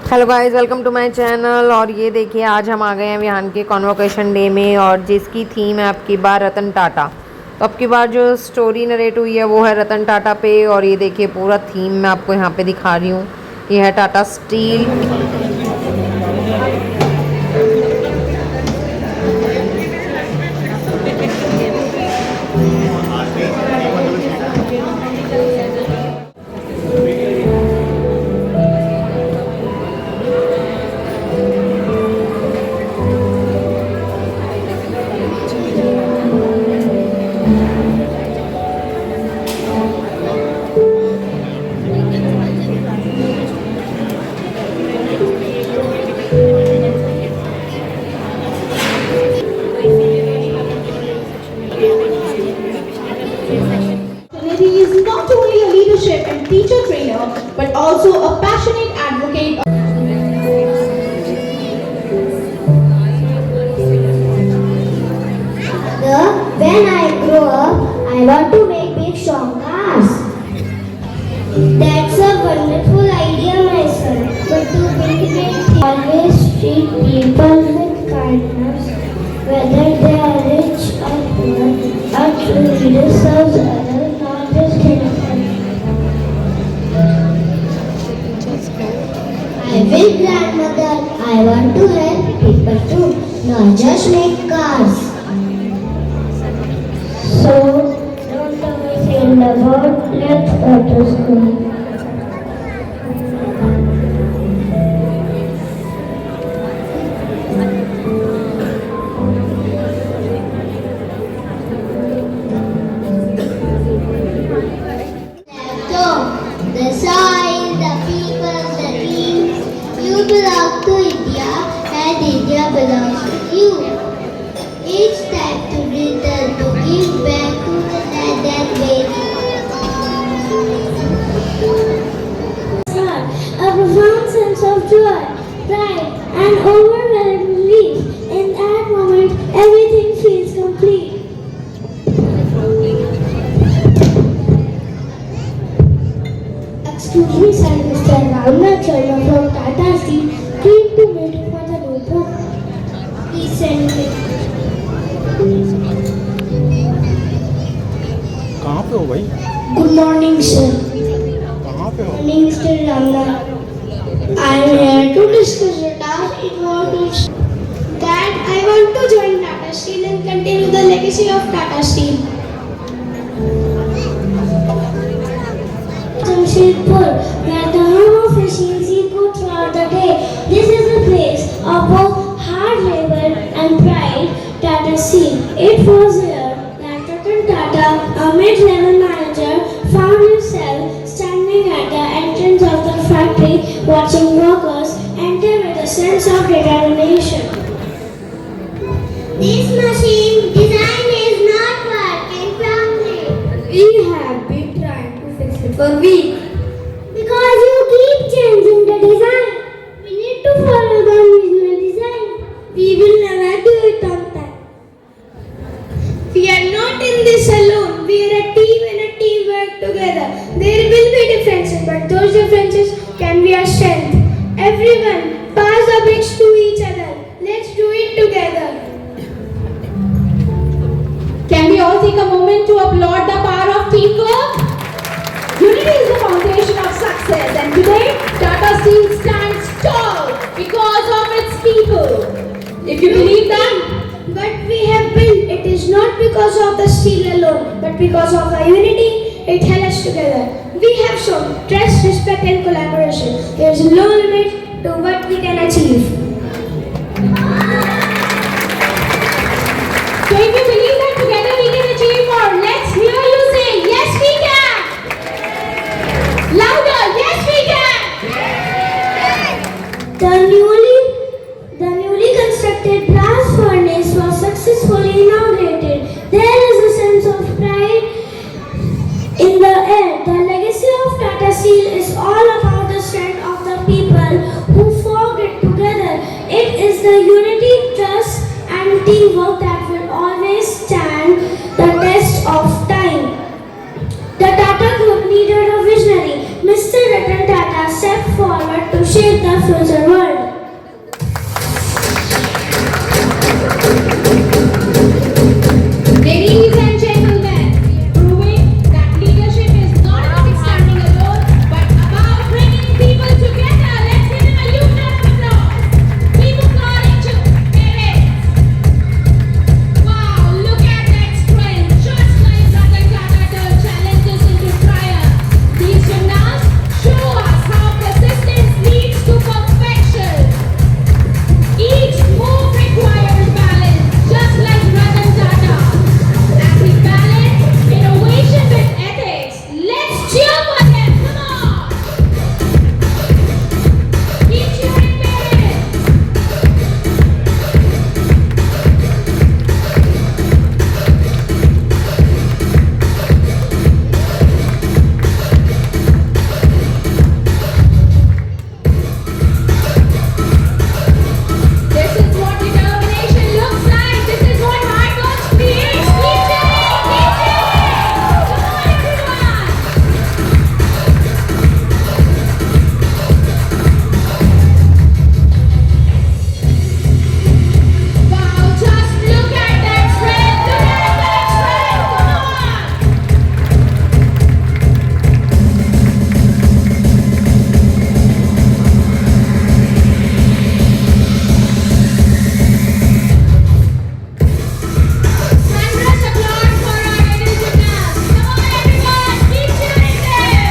Hello guys, welcome to my channel. और ये देखिए, आज हम आ गए हैं विहान के कॉन्वोकेशन डे में, और जिसकी थीम है अब की बार रतन टाटा। तो अब की बार जो स्टोरी नरेट हुई है वो है रतन टाटा पे। और ये देखिए, पूरा थीम मैं आपको यहाँ पे दिखा रही हूँ। ये है Tata steel. He is not only a leadership and teacher trainer, but also a passionate advocate. When I grow up, I want to make big strong cars. That's a wonderful idea, my son. But to build it, always treat people with kindness, whether they are rich or poor. A true leader serves others, not just himself. I will, grandmother. I want to help people too, not just make cars. So, don't overthink about, let's go to school. The soil, the people, the teams. You belong to India and India belongs to you. It's time to return to give back to the land that made you. A profound sense of joy, pride, and overwhelming relief. In that moment, everything feels complete. Excuse me, sir, Mr. Ramnath Sharma from Tata Steel came to meet you for the notebook. Please send it. कहाँ पे हो भाई? Good morning, sir. कहाँ पे हो? My name is Mr. Ramnath. I am here to discuss the task involved. That I want to join Tata Steel and continue the legacy of Tata Steel. Jamshedpur, where the hum of machines echo throughout the day. This is a place of both hard labor and pride. Tata Steel. It was here that Ratan Tata, a mid-level manager, found himself standing at the entrance of the factory, watching workers enter with a sense of determination. This machine design is not working properly. We have been trying to fix it for weeks. Because you keep changing the design. We need to follow the original design. We will never do it on time. We are not in this alone. We are a team and a team work together. There will be differences, but those differences can be our strength. Everyone, pass the bricks to each other. Let's do it together. Can we all take a moment to applaud the power of teamwork? Unity is the foundation of success, and today Tata Steel stands tall because of its people. If you believe that, but we have built it is not because of the steel alone, but because of our unity. It held us together. We have shown trust, respect, and collaboration. There is no limit to what we can achieve. So if you believe that together we can achieve more, let's hear you say, yes we can! Louder, yes we can! The newly constructed blast furnace was successfully inaugurated. There is a sense of pride in the air. The legacy of Tata Steel is all about the strength of the people who fought it together. It is the unity, trust, and teamwork that will always stand the test of time. The Tata Group needed a visionary. Mr. Ratan Tata stepped forward to shape the agriculture world. Ladies and gentlemen, proving that leadership is not about standing alone, but about bringing people together. Let's give them a huge round of applause. People calling to parents. Wow, look at that strength. Just like Ratan Tata turned challenges into triumph. These gymnasts show us how persistence leads to perfection. Each move requires balance, just like Ratan Tata. As we balance innovation with ethics, let's cheer for them. Come on! Keep cheering, parents! This is what determination looks like. This is what hard work creates. Keep cheering! Keep cheering! Come on, everyone! Wow, just look at that strength! Look at that strength! Come on! Thunderous applause for our ladies gymnasts. Come on, everyone, keep cheering them.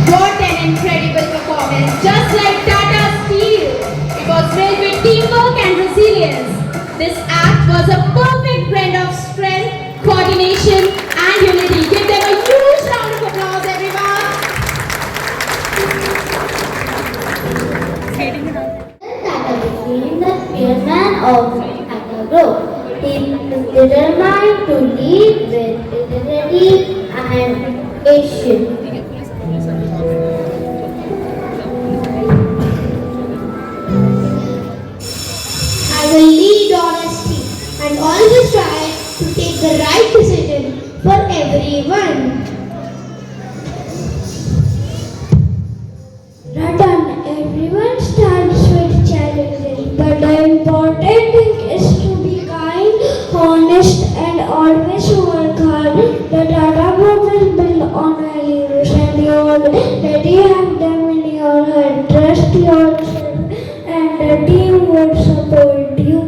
What an incredible performance! Just like Tata Steel, it was filled with teamwork and resilience. This act was a perfect blend of strength, coordination, and unity. Give them a huge round of applause, everyone. Tata became the chairman of Tata Group. He is determined to lead with integrity and patience. I will lead honesty and always try to take the right decision for everyone. Ratan, everyone starts with challenges, but the important thing is to be kind, honest, and always work hard. The Tata Group is built on values, and you already have them in your heart. Trust yourself, and the team will support you.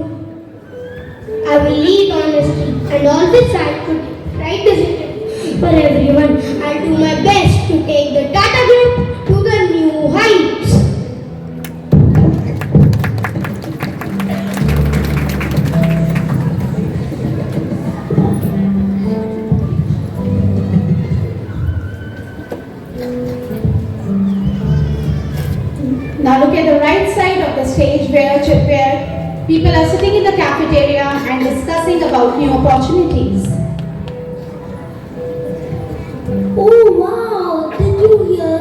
I will lead honesty and always try to take right decision for everyone. I'll do my best to take the Tata Group to the new heights. Now look at the right side of the stage where people are sitting in the cafeteria and discussing about new opportunities. Oh wow, did you hear?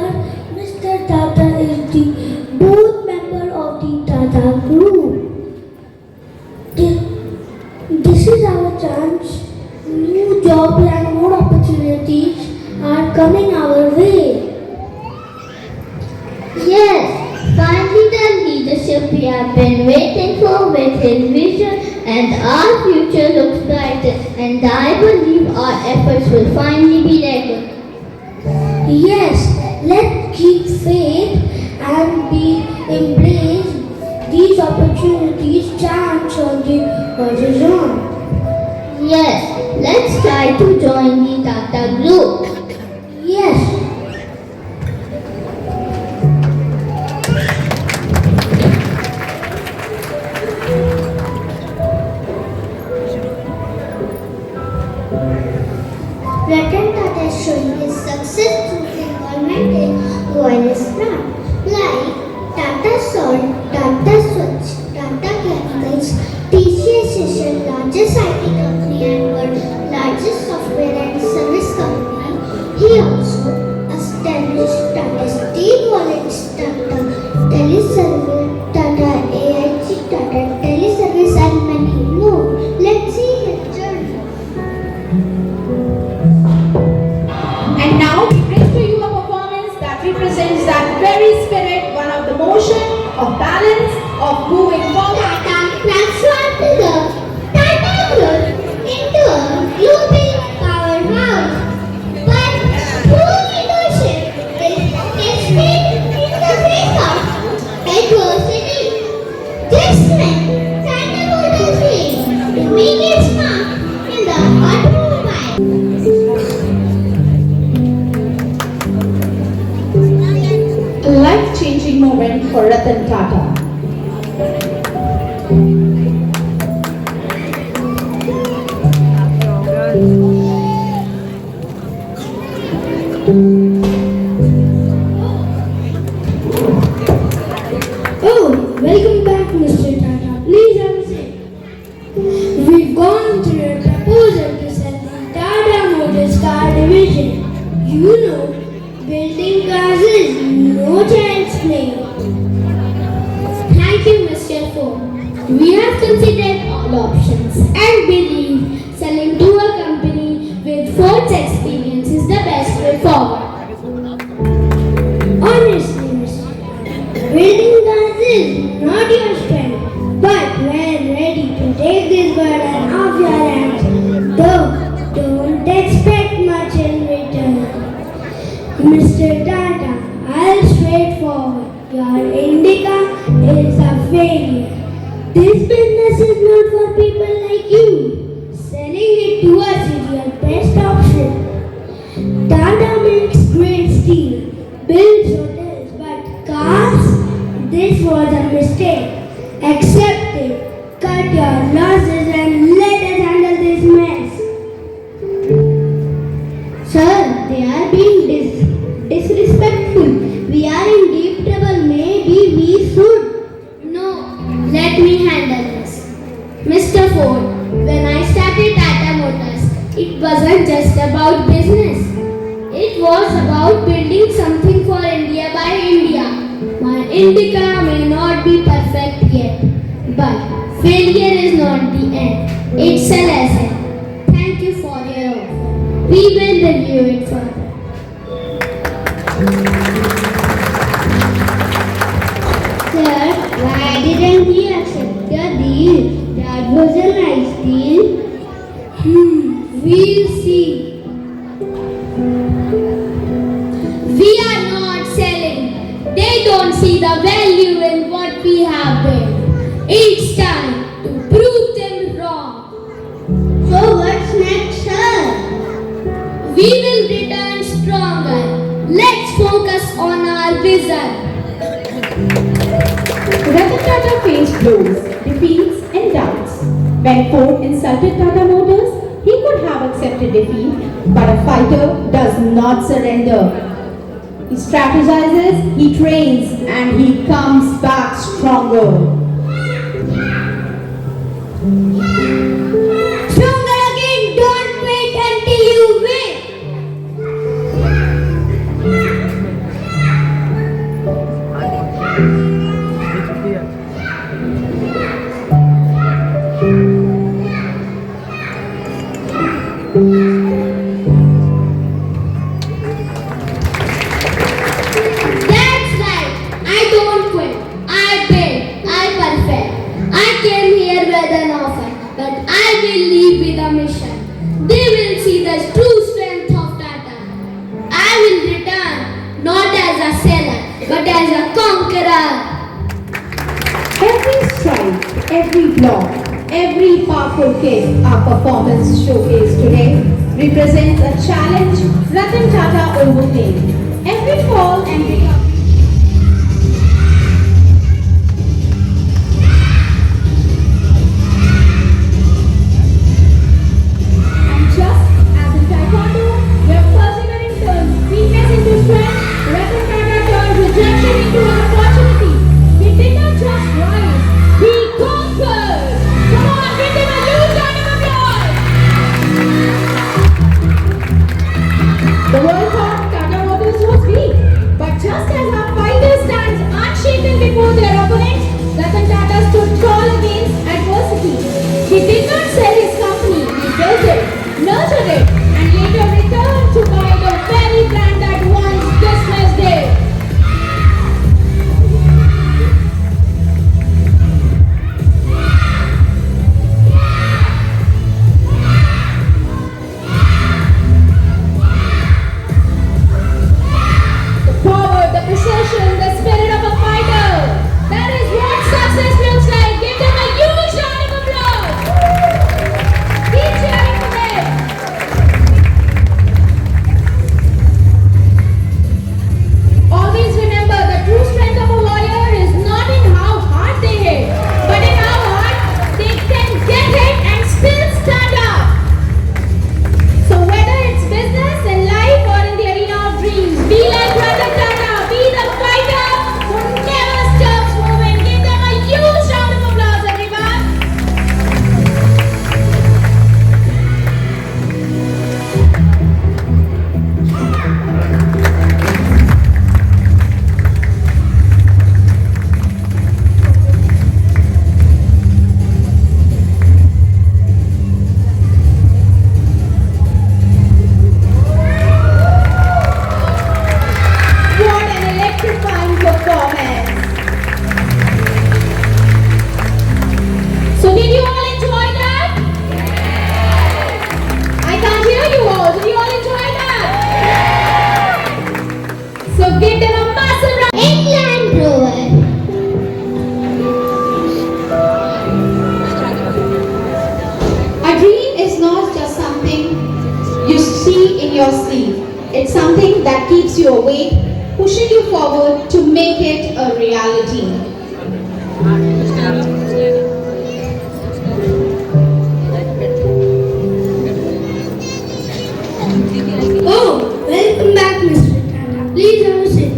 Mr. Tata is the board member of the Tata Group. This is our chance. New jobs and more opportunities are coming our way. Yes, finally the leadership we have been waiting for with his vision, and our future looks brighter, and I believe our efforts will finally be recognized. Yes, let's keep faith and embrace these opportunities, chance on the horizon. Yes, let's try to join the Tata Group. Yes. Ratan Tata is showing his success through involvement in awareness plans like Tata Salt, Tata Swachh, Tata Chemicals, TCS is the largest IT company and world's largest software and service company. balance, of moving forward. Tata transformed the Tata Group into a global powerhouse. But true leadership is tested in the face of adversity. Just like Tata Motors aimed to make its mark in the automobile. A life-changing moment for Ratan Tata. Oh, welcome back, Mr. Tata. Please have a seat. We've gone through a proposal to sell the Tata Motors car division. You know, building cars is no child's play. Thank you, Mr. Ford. We have considered all options and believe selling to a company with Ford's experience is the best way forward. Honestly, Mr. Tata, building cars is not your strength. But when ready to take this burden off your hands, though, don't expect much in return. Mr. Tata, I'll straightforward. Your Indica is a failure. This business is not for people like you. Selling it to us is your best option. Tata makes great steel, builds hotels, but cars? This was a mistake. Accept it. Cut your losses and let us handle this mess. Sir, they are being disrespectful. We are in deep trouble. Maybe we should. No, let me handle this. Mr. Ford, when I started Tata Motors, it wasn't just about business. It was about building something for India by India. My Indica may not be perfect yet, but failure is not the end. It's a lesson. Thank you for your offer. We will review it further. Sir, why didn't he accept the deal? That was a nice deal. We'll see. We are not selling. They don't see the value in what we have built. It's time to prove them wrong. So what's next, sir? We will return stronger. Let's focus on our vision. Ratan Tata faced blows, defeats and doubts. When Ford insulted Tata Motors, he could have accepted defeat, but a fighter does not surrender. He strategizes, he trains, and he comes back stronger. Stronger again, don't wait until you win. That's right. I don't quit. I build. I perfect. I came here with an offer, but I will leave with a mission. They will see the true strength of Tata. I will return not as a seller, but as a conqueror. Every strike, every block, every powerful kick our performance showcase today represents a challenge Ratan Tata overcame. Every fall and recovery. And just as in Taekwondo, where persevering turns weakness into strength, Ratan Tata turned rejection into an opportunity. He did not just rise, he conquered. Come on, give him a huge round of applause. The world thought Tata Motors So give them a massive round. In Land Rover. A dream is not just something you see in your sleep. It's something that keeps you awake, pushing you forward to make it a reality. Oh, welcome back, Mr. Tata. Please have a seat.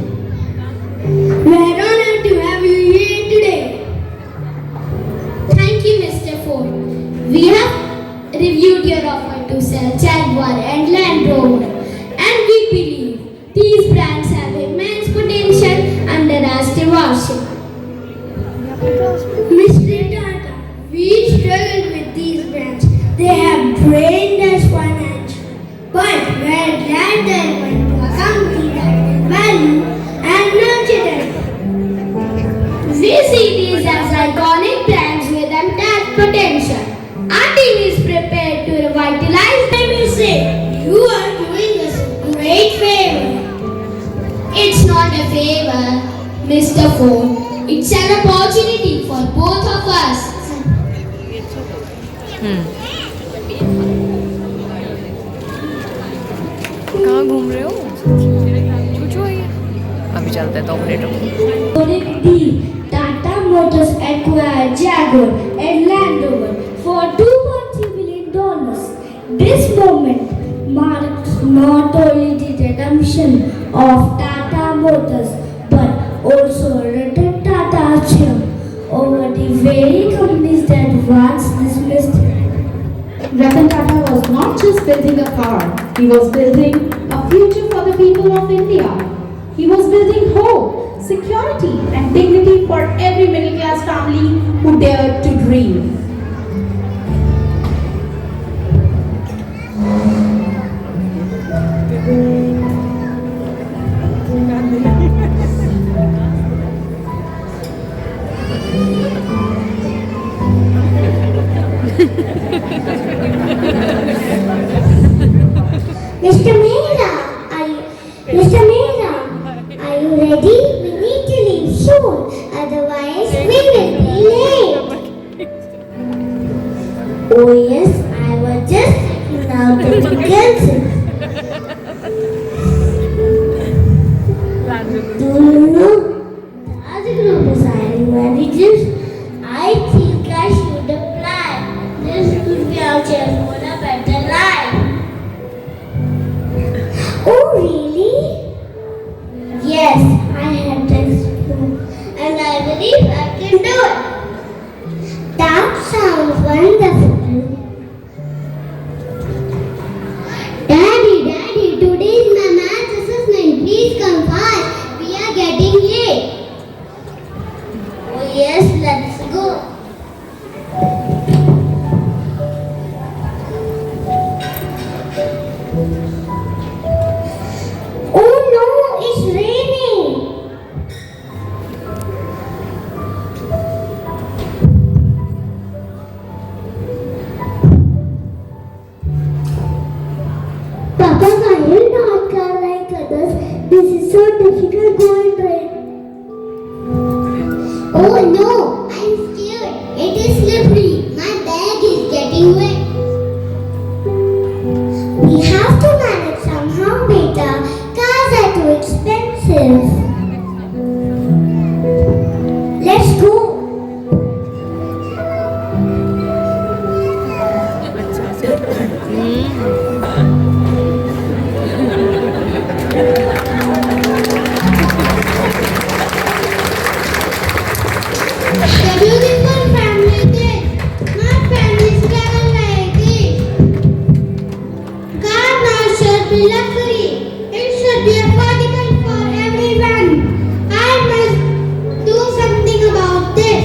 We're honored to have you here today. Thank you, Mr. Ford. We have reviewed your offer to sell Jaguar and Land Rover, and we believe these brands have immense potential under our stewardship. Mr. Tata, we struggled with these brands. They have drained us financially. But we're glad they went to a company that will value and nurture them. We see these as iconic brands with untapped potential. Our team is prepared to revitalize them. Let me say, you are doing us a great favor. It's not a favor, Mr. Ford. It's an opportunity for both of us. कहाँ घूम रहे हो पूछो ये अभी चलते हैं तो operator Tata Motors acquired Jaguar and Land Rover for $2.3 billion. This moment marks not only the redemption of Tata Motors but also Ratan Tata's triumph over the very companies that once dismissed him. Ratan Tata was not just building a car, he was building a future for the people of India. He was building hope, security and dignity for every middle class family who dared to dream. Mr. Mehra, are you ready? We need to leave soon, otherwise we will be late. Oh yes, I was just checking out the tickets. Do you know, the other group is hiring managers. I think I should apply. This could be our chance for a better life. Oh, really? Yes, I have this school and I believe I can do it. That sounds wonderful. Daddy, today is my math assessment. Please come fast. We are getting late. Oh, yes, let's go. Oh no, it's raining. Papa, why you not car like others? This is so difficult going rain. Oh no, I'm scared. It is slippery. My bag is getting wet. We have to manage somehow, beta. Cars are too expensive. Let's go. The beautiful family day. My family struggle like this. Car now should be luxury. It should be affordable for everyone. I must do something about this.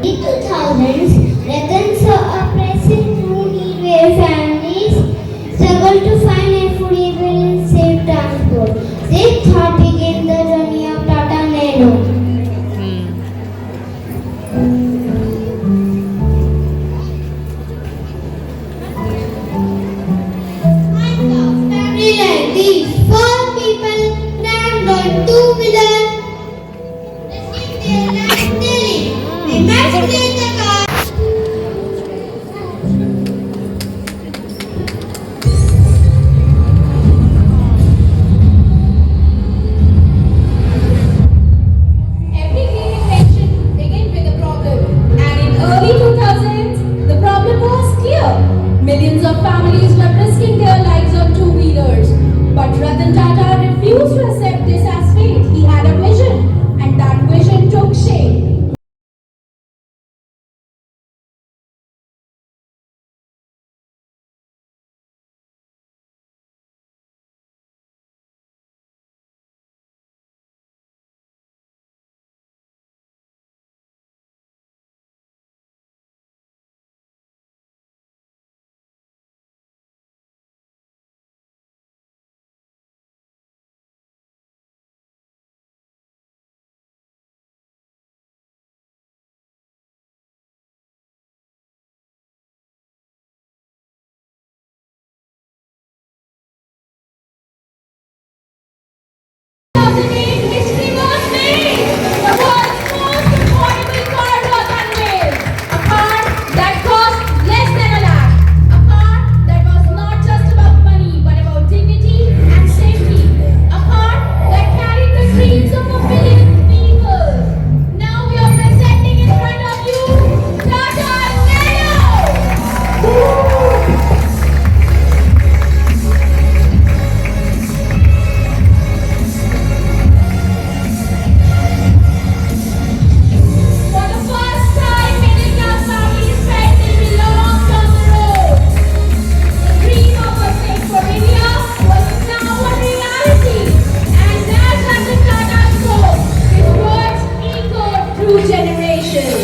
In 2000s, Ratan saw a pressing need where families struggled to find affordable and safe transport. This thought began the journey of Tata Nano. millions of families were risking their lives on two-wheelers. But Ratan Tata refused to accept this as fate. He had a vision, and that vision took shape. History was made. The world's most affordable car was unveiled. A car that cost less than a lakh. A car that was not just about money but about dignity and safety. A car that carried the dreams of a billion people. Now we are presenting in front of you Tata Nano. For the first time, middle-class families felt they belonged on the road. The dream of a safer India was now a reality. And as Ratan Tata spoke, his words echoed through generations.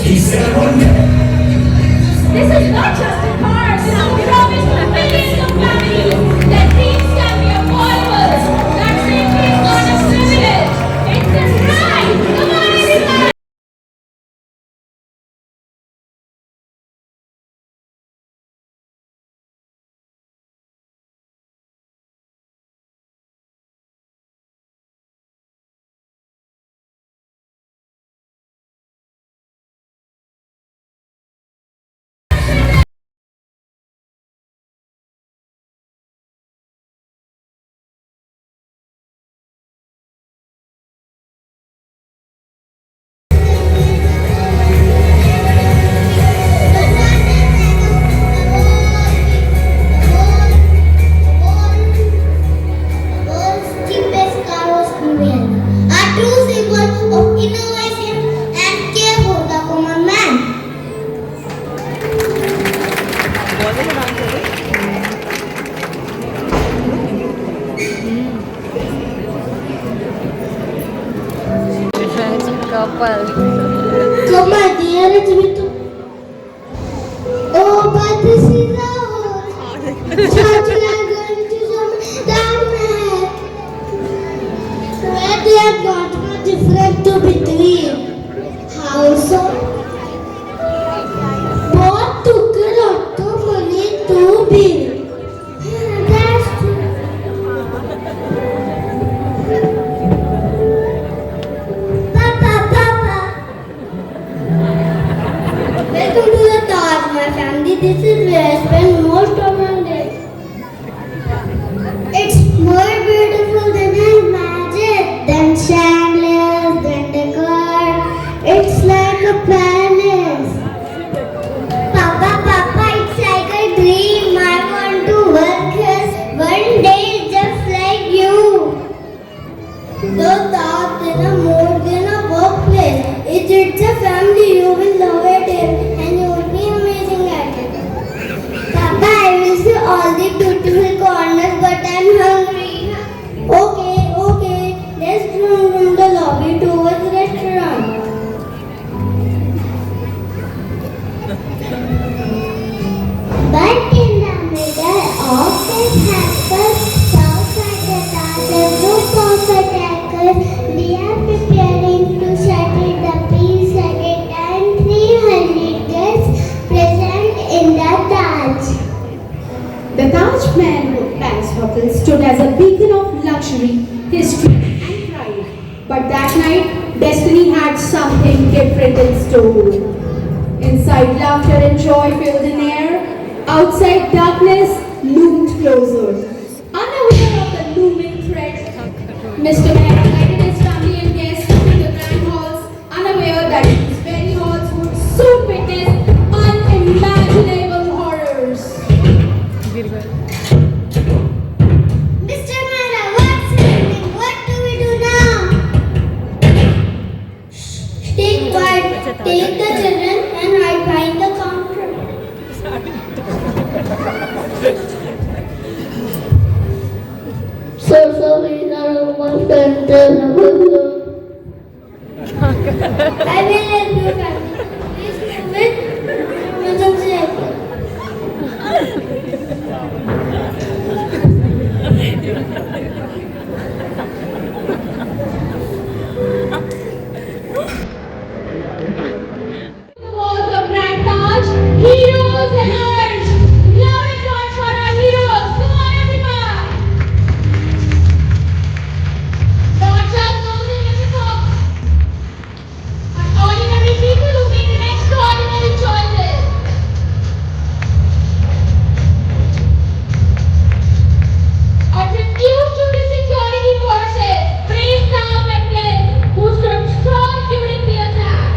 This is not just a car, this is a promise to millions of families that dreams can be affordable, that safety is not a privilege, it's a right. Come on, everyone! World's cheapest car was unveiled. A true symbol of innovation and care for the common man. Come on, dear, it's with you. Oh, but this is our church are going to some darkness where they are not much different to between. How so? Both took a lot of money to build. That's true. Papa. Welcome to the Taj, my family. This is where I spend most of my day. It's more beautiful than I imagined, than chandeliers, than decor. It's like a palace. Papa, it's like a dream. I want to work here one day just like you. The Taj is more than a workplace. It's a family. You will love it here and you will be amazing at it. Papa, I will see all the beautiful corners, but I'm hungry. Okay. Let's run from the lobby towards the restaurant. But in the middle of this hamper, outside the Taj, a group of attackers, we are preparing to shatter the peace circuit and 300 guests present in the Taj. The Taj Mahal Palace Hotel stood as a beacon of luxury, history, and pride. But that night, destiny had something different in store. Inside, laughter and joy filled the air. Outside, darkness loomed closer. Unaware of the looming threat, Mr. Mehra guided his family and guests to the grand halls, unaware that these very halls would soon witness unimaginable horrors. Mr. Mehra, what's happening? What do we do now? Stay quiet. Take the children and hide behind the counter. So sorry, my friend. I will help you, family. Please move it. Emergency exit. The walls of Grand Taj, heroes emerge. Loud applause for our heroes. Come on, everyone. Not just those in uniform, but ordinary people who make an extraordinary choices. A tribute to the security forces. Praise now Mendez, who stood strong during the attack.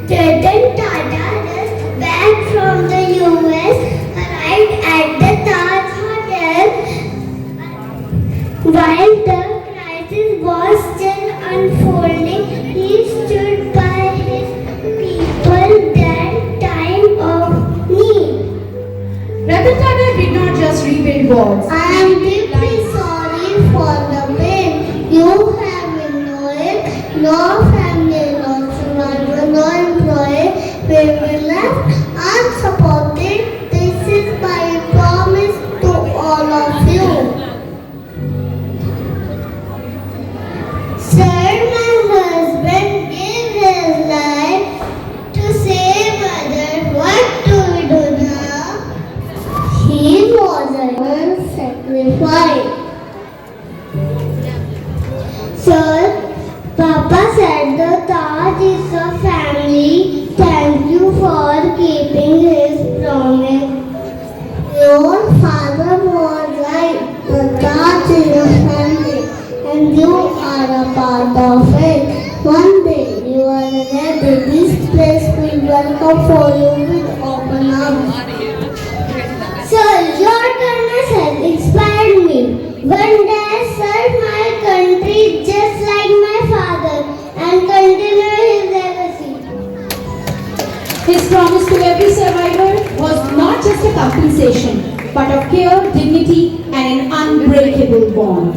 Ratan Tata, just back from the US, arrived at the Taj Hotel. While the crisis was still unfolding, he stood by his people that time of need. Ratan Tata did not just rebuild walls. I am deeply sorry for the pain you have endured. No family, no survivor, no employee will be left unsupported. This is my promise to all of you. Sir, my husband gave his life to save others. What do we do now? He was a sacrifice. Sir, Papa said the Taj is a family. Thank you for keeping his promise. Your father was right. The Taj is a family and you are a part of it. One day you are ready. This place will welcome for you with open arms. Sir, your kindness has inspired me. One day I serve my country just like my father and continue his legacy. His promise to every survivor was not just a compensation, but of care, dignity, and an unbreakable bond.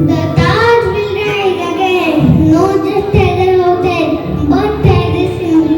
The Taj will rise again. No just as a hotel, but as a symbol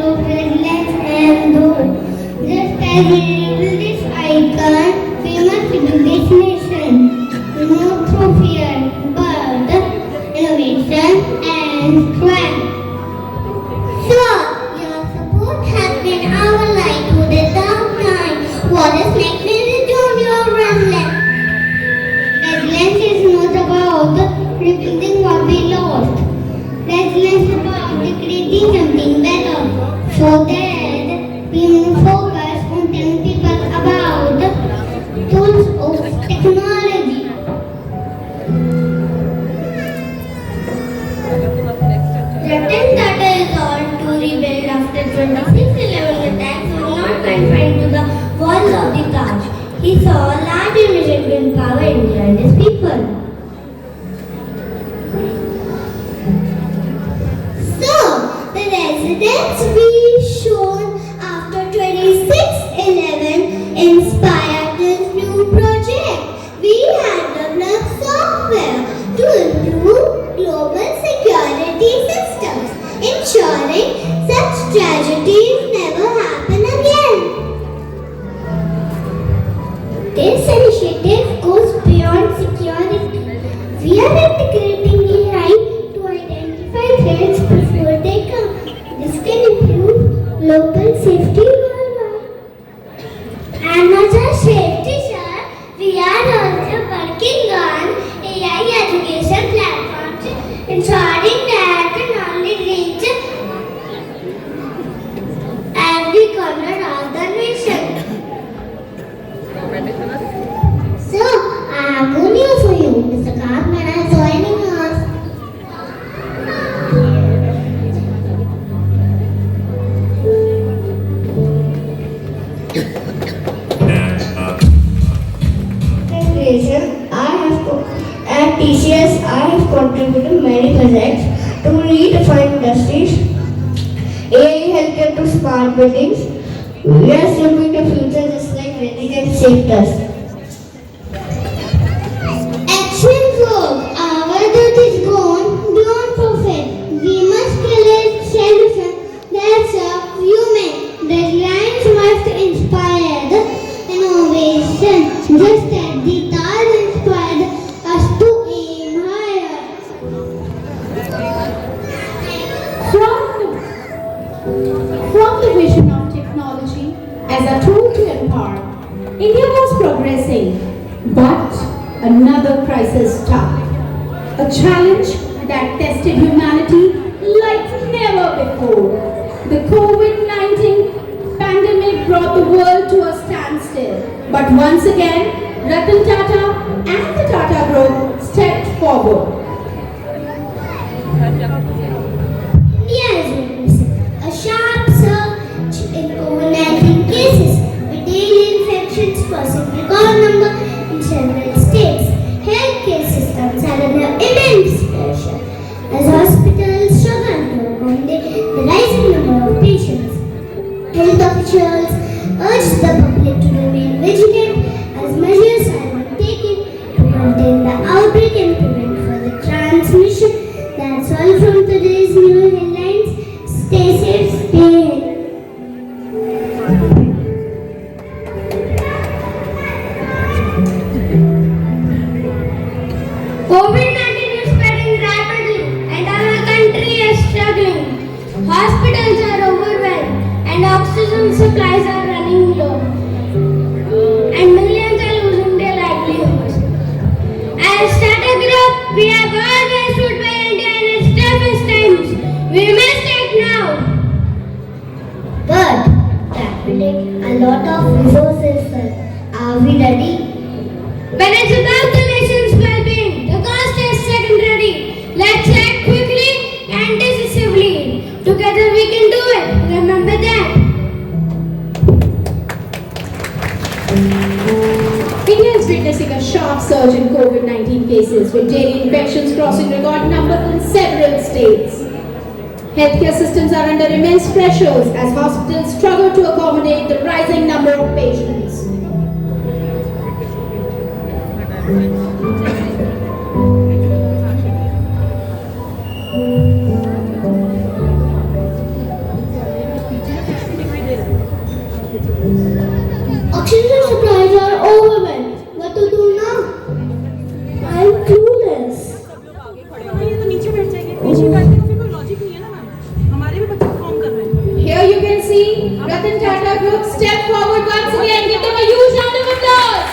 evidence we shown after 26/11 inspired this new project. We had developed software to improve global security systems, ensuring such tragedies never happen again. This initiative goes beyond security. We are integrating AI to identify threats before they come. This can improve local safety worldwide. And as a safety sir, we are also working on AI education platforms, ensuring that the knowledge reaches every corner of the nation. So, I have good news for you. Mr. Cartman is joining us. At TCS, I have contributed many projects to redefine industries, AI healthcare to smart buildings. We are shaping the future just like Reddit shaped us. Excellent work. Our youth is gone beyond perfect. We must create solutions that serve human. Deadlines must inspire the innovation, just as the stars inspired us to aim higher. From the vision of technology as a tool to empower, India was progressing, but another crisis struck. A challenge that tested humanity like never before. The COVID-19 pandemic brought the world to a standstill. But once again, Ratan Tata and the Tata Group stepped forward. India is witnessing a sharp surge in COVID-19 cases, with daily infections crossing record number in several states. Healthcare systems are under immense pressure as hospitals struggle to accommodate the rising number of patients. Health officials urge the public to remain vigilant as measures are being taken to contain the outbreak and prevent further transmission. That's all from today's new headlines. Stay safe, stay healthy. COVID-19 is spreading rapidly and our country is struggling. Hospitals are overwhelmed and oxygen supplies are running low. And millions are losing their livelihoods. As Tata Group, we have always stood by India in its toughest times. We must act now. But that will take a lot of resources, sir. Are we ready? When it's about the nation's well-being, the cost is secondary. Let's act quickly and decisively. Together we can do it. Remember that. India is witnessing a sharp surge in COVID-19 cases, with daily infections crossing record numbers in several states. Healthcare systems are under immense pressures as hospitals struggle to accommodate the rising number of patients. Oxygen supplies are overwhelmed. What to do now? I'm clueless. ये तो नीचे बैठ जाएंगे नीचे बैठने का फिर कोई लॉजिक नहीं है ना मैम हमारे भी बच्चे परफॉर्म कर रहे हैं Here you can see Ratan Tata Group step forward once again. Give them a huge round of applause.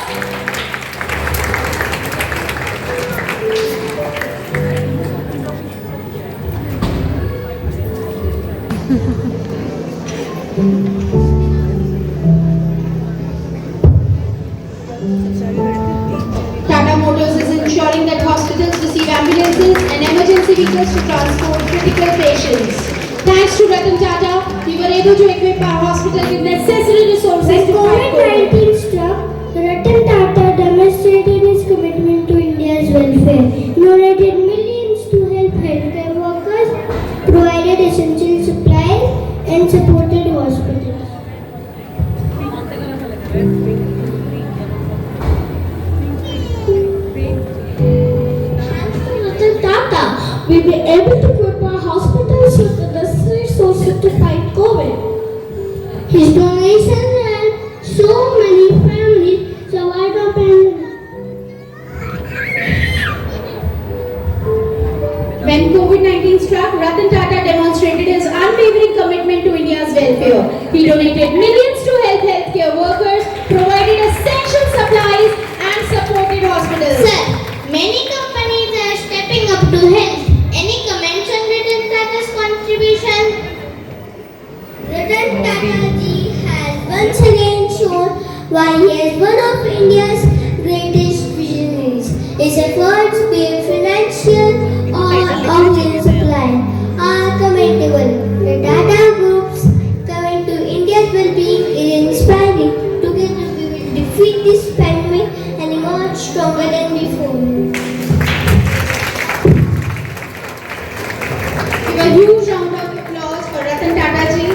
Tata Motors is ensuring that hospitals receive ambulances and emergency vehicles to transport critical patients. Thanks to Ratan Tata, we were able to equip our hospital with necessary resources When to fight COVID. COVID-19 struck, Ratan Tata demonstrated his commitment to India's welfare. He donated millions to help healthcare workers, provided essential supplies, we'll be able to equip our hospitals with the necessary resources to fight COVID. His donations helped so many families survive the pandemic. When COVID-19 struck, Ratan Tata demonstrated his unwavering commitment to India's welfare. He donated millions to help healthcare workers, provided essential supplies and supported hospitals. Sir, many companies are stepping up to help. Any comments on Ratan Tata's contribution? Ratan Tata ji has once again shown why he is one of India's greatest visionaries. His efforts, be it financial or organ supply, are commendable. The Tata Group's commitment to India's well-being is inspiring. Together we will defeat this pandemic and emerge stronger than before. Give a huge round of applause for Ratan Tata ji.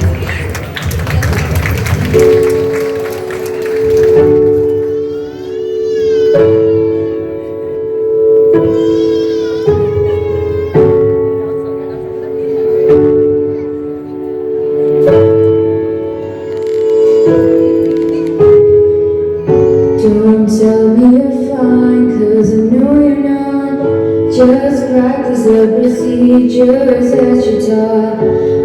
Don't tell me you're fine, 'cause I know you're not. Just practice the procedures that you're taught.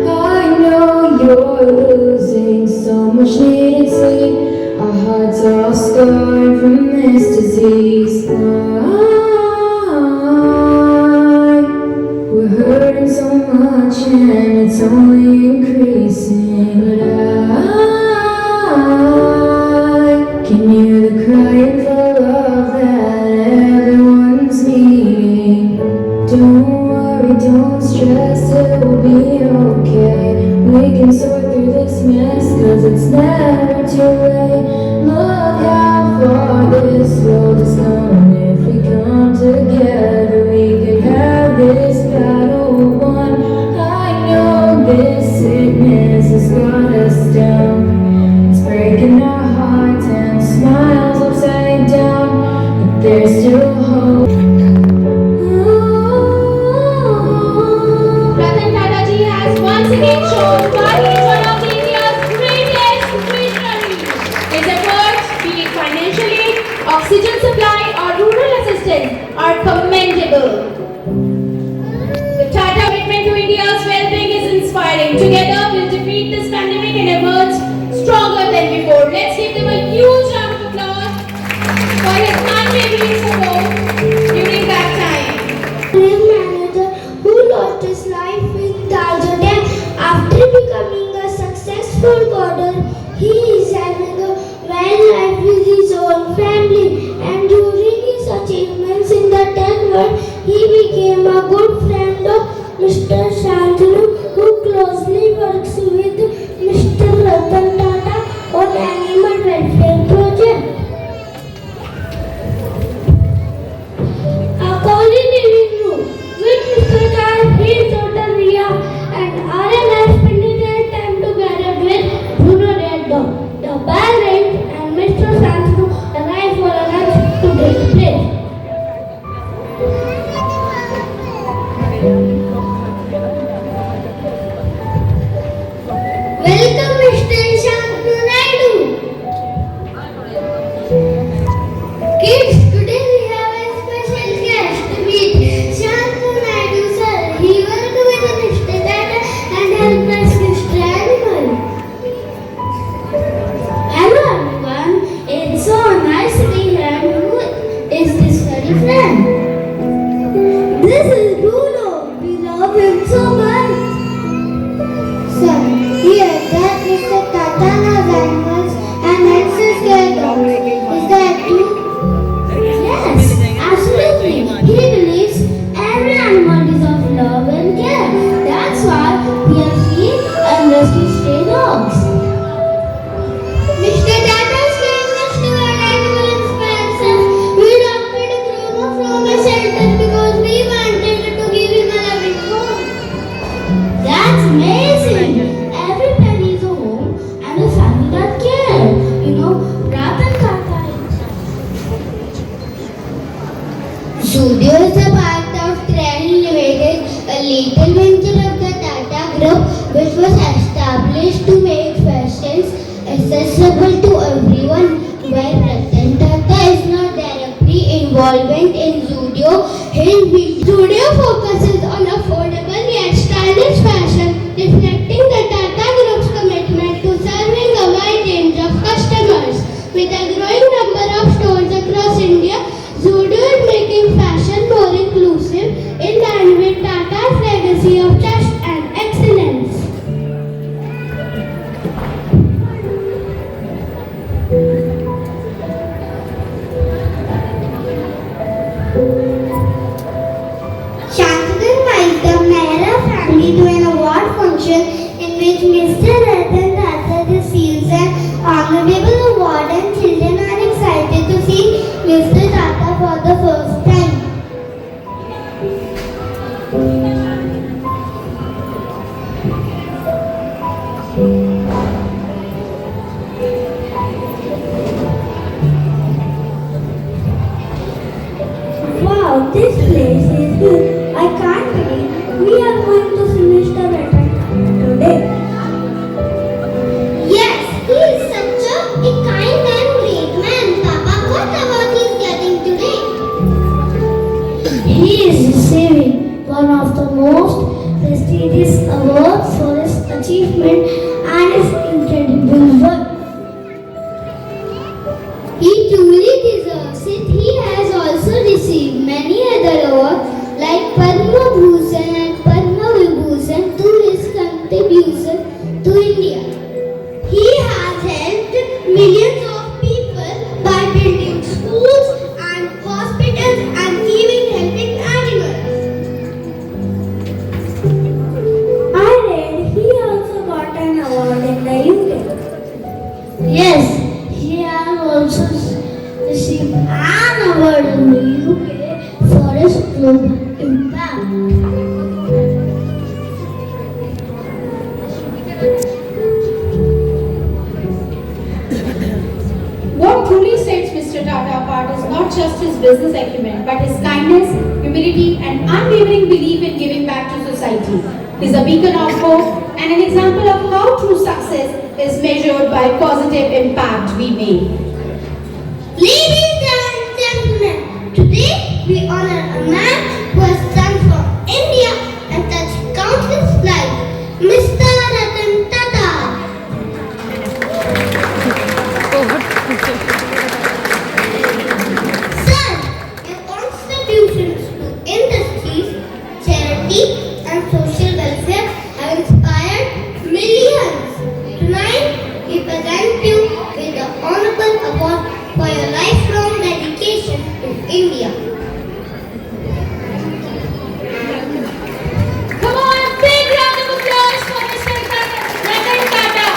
I know you're losing so much needed sleep. Our hearts are all scarred from this disease. We're hurting so much and it's only increasing. But I can hear the crying for love that everyone's needing. Don't worry, don't stress, it will be okay. We can sort through this mess, 'cause it's never too late. Look how far this road has gone. If we come together, we can have this battle won. I know this sickness has got us down. It's breaking our hearts and smiles upside down, but there's still hope. Ratan Tata ji has once again shown why he is one of India's greatest visionaries. His efforts, be it financial aid, oxygen supply or rural assistance, are commendable. The Tata commitment to India's well-being is inspiring. Together we'll defeat this pandemic and emerge stronger than before. Let's give them a huge round of applause for his unwavering support during that time. Brave manager who lost his life in Tanzania after becoming a successful coder. He is having a well life with his own family, and during his achievements in the tech world, he became a good friend of Mr. Shantanu, who closely works with Mr. Ratan Tata on animal welfare project. A co-living room with Mr. Khan, his daughter Ria, and RLS spending their time together with Bruno Reddo. The parents and Mr. Shantanu arrived for a lunch to take place. Welcome, Mr. Shantanu Naidu. Kids, today we have a special guest to meet Shantanu Naidu sir. He worked with Mr. Tata and helped us Mr. Animal. Hello everyone, it's so nice to be here. Who is this very friend? This is Bruno. We love him so much. Sir, here that Mr. Tata loves animals and helps us care dogs. Is that true? Yes, absolutely. He believes every animal deserves love and care. That's why we have feed and rescue stray dogs. Mr. Tata's kindness toward animal inspires us. We adopted a Bruno from a shelter because we wanted little venture of the Tata Group, which was established to make fashions accessible to everyone, while Ratan Tata is not directly involved in Zudio, Zudio focuses on affordable yet stylish fashion, reflecting the Tata Group's commitment to serving a wide range of customers. With a growing number of stores across India, Zudio is making fashion more inclusive in line with Tata's legacy of trust and excellence. Shantanu invites the Mehra family to an award function in which Mr. Ratan Tata receives an honorable award, and children are excited to see Mr. Tata for the first time. Wow, this place is good. I can't believe we are going to finish the Ratan today. Yes, he is such a kind and great man. Papa, what award he is getting today? He is receiving one of the most prestigious awards for his achievement and his incredible work. He truly deserves it. He has also received many other awards like Padma Bhushan and Padma Vibhushan to his contribution to India. He has helped millions of people by building schools and hospitals and even helping animals. I read he also got an award in the UK. Yes, he has also received an award in the UK for his global impact. What truly sets Mr. Tata apart is not just his business acumen, but his kindness, humility, and unwavering belief in giving back to society. He is a beacon of hope and an example of how true success is measured by positive impact we make. Ladies and gentlemen, today we honor a man who has transformed India and touched countless lives, Mr. Ratan Tata. Sir, your contributions to industries, charity, and social welfare have inspired millions. Tonight, we present you with the Honorable Award for your lifelong dedication to India. Come on, a big round of applause for Mr. Ratan Tata.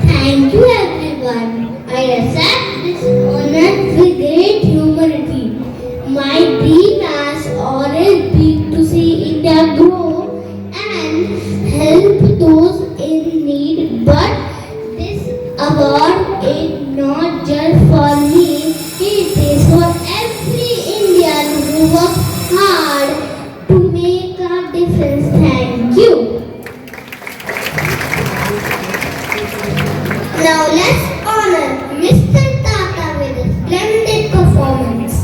Thank you everyone. I accept this honor with great humility. My dream has always been to see India grow and help those in need. But this award is not just for me, it is for every Indian who works hard to make a difference. Thank you. Now let's honor Mr. Tata with a splendid performance.